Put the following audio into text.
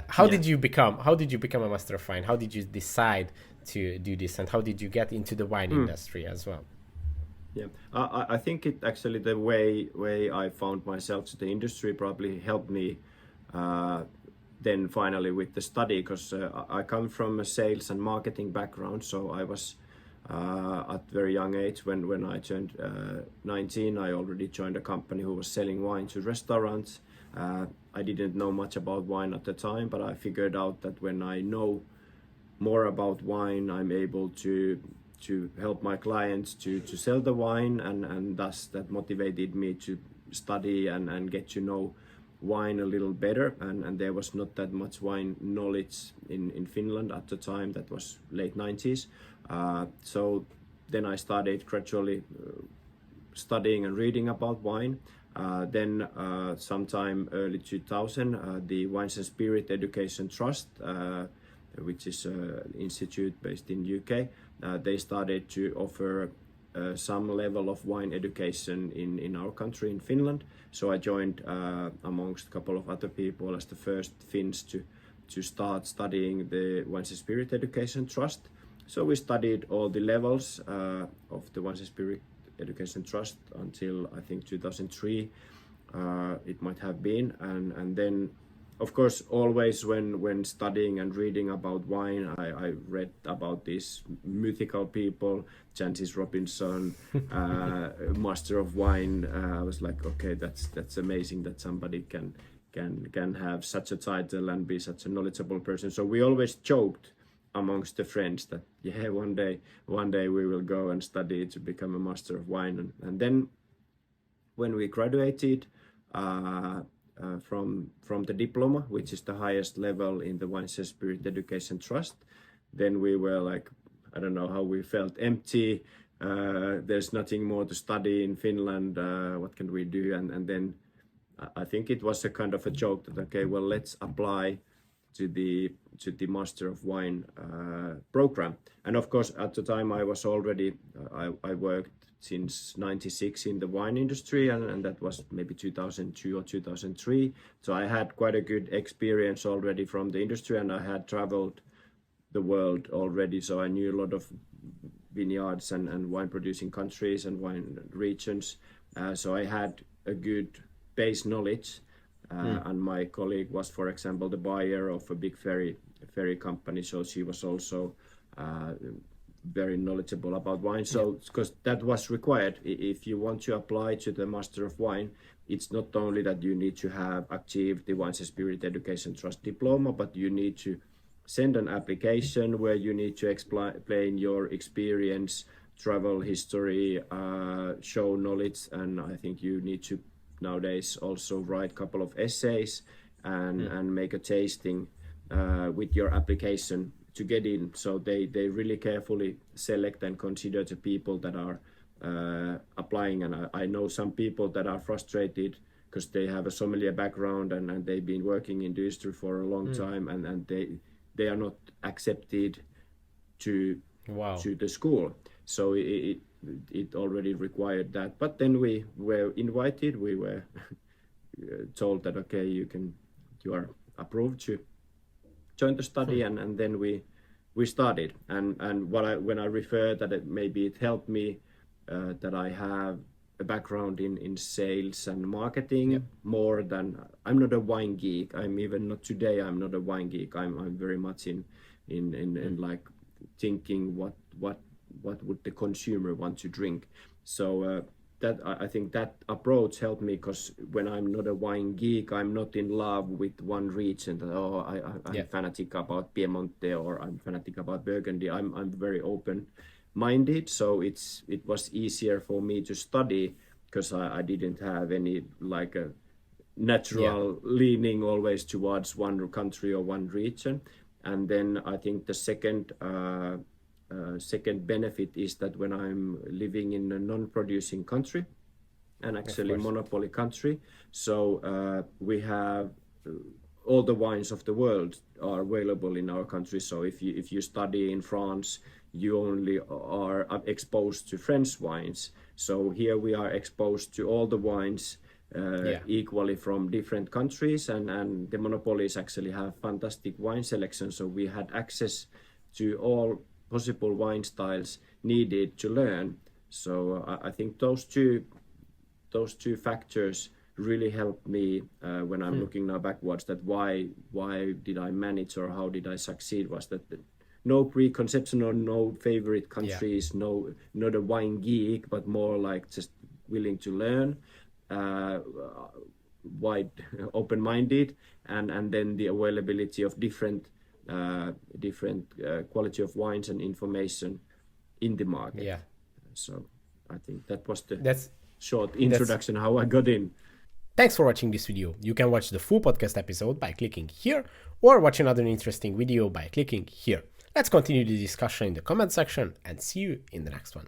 How did you become a master of wine? How did you decide to do this, and how did you get into the wine industry as well? Yeah, I think it actually the way I found myself to the industry probably helped me then finally with the study, because I come from a sales and marketing background. So I was at very young age when I turned 19, I already joined a company who was selling wine to restaurants. I didn't know much about wine at the time, but I figured out that when I know more about wine, I'm able to help my clients to sell the wine, and thus that motivated me to study and get to know wine a little better. And there was not that much wine knowledge in Finland at the time. That was late 90s. So then I started gradually studying and reading about wine. Then sometime early 2000, the Wines and Spirit Education Trust, which is an institute based in UK, they started to offer some level of wine education in our country, in Finland. So I joined amongst a couple of other people as the first Finns to start studying the Wines and Spirit Education Trust. So we studied all the levels of the Wines and Spirit Education Trust until I think 2003 it might have been, and then of course always when studying and reading about wine, I read about these mythical people, Jancis Robinson, Master of Wine. I was like, okay, that's amazing that somebody can have such a title and be such a knowledgeable person. So we always joked amongst the friends that yeah, one day we will go and study to become a Master of Wine. And then when we graduated from the diploma, which is the highest level in the Wines and Spirit Education Trust, then we were like, I don't know how we felt, empty. There's nothing more to study in Finland. What can we do? And then I think it was a kind of a joke that, okay, well, let's apply to the Master of Wine program. And of course, at the time I was already, I worked since 96 in the wine industry, and that was maybe 2002 or 2003. So I had quite a good experience already from the industry, and I had traveled the world already. So I knew a lot of vineyards and wine producing countries and wine regions. So I had a good base knowledge. And my colleague was, for example, the buyer of a big ferry company. So she was also very knowledgeable about wine. So because that was required, if you want to apply to the Master of Wine, it's not only that you need to have achieved the Wines and Spirit Education Trust diploma, but you need to send an application where you need to explain your experience, travel history, show knowledge, and I think you need to nowadays also write a couple of essays and make a tasting with your application to get in. So they really carefully select and consider the people that are applying. And I know some people that are frustrated because they have a sommelier background and they've been working in the industry for a long time, and they are not accepted to the school. So it already required that. But then we were invited, we were told that okay, you are approved to join the study, and then we started. And when I refer that maybe it helped me that I have a background in sales and marketing more than, I'm not a wine geek. I'm even not today, I'm not a wine geek. I'm very much in like thinking what would the consumer want to drink. So that I think that approach helped me, because when I'm not a wine geek, I'm not in love with one region. That I'm fanatic about Piemonte or I'm fanatic about Burgundy. I'm very open-minded, so it was easier for me to study because I didn't have any like a natural leaning always towards one country or one region. And then I think the second benefit is that when I'm living in a non-producing country, and actually monopoly country, so we have all the wines of the world are available in our country. So if you study in France, you only are exposed to French wines. So here we are exposed to all the wines equally from different countries, and the monopolies actually have fantastic wine selection, so we had access to all possible wine styles needed to learn. So I think those two factors really helped me when I'm looking now backwards, that why did I manage, or how did I succeed, was that no preconception or no favorite countries, not a wine geek, but more like just willing to learn, wide open-minded, and then the availability of different quality of wines and information in the market. Yeah. So I think that was the That's short introduction how I got in. Thanks for watching this video. You can watch the full podcast episode by clicking here, or watch another interesting video by clicking here. Let's continue the discussion in the comment section, and see you in the next one.